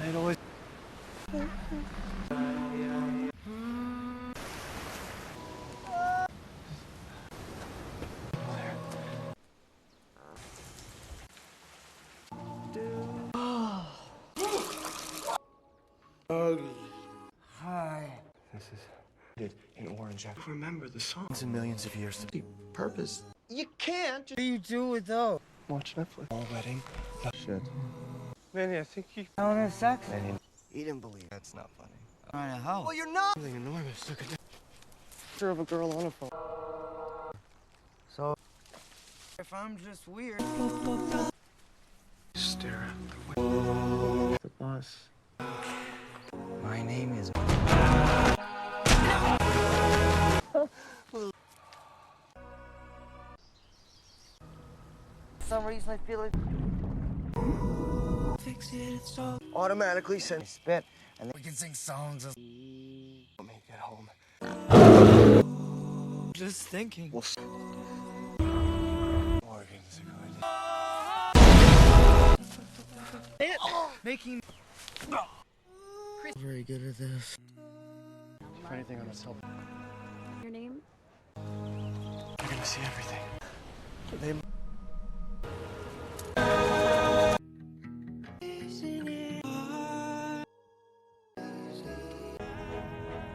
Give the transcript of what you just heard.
I'd always... Hi. This is in orange. I Remember the song. and millions of years. The purpose. You can't. What do you do with those? Watch Netflix. All wedding. Shit. Manny, I think you... I want to have sex? Manny, he didn't believe. That's not funny. Trying to help. Well, you're not. Something enormous. Look at the picture of a girl on a phone. So, if I'm just weird. Stare at the window. The bus. My name is. For some reason I feel like. Fix it, it's all. Automatically send spit, and then We can sing songs of. let me get home. Just thinking. We'll Morgan's a good. Making. Very good at this. For anything on itself, Your name? you're gonna see everything. They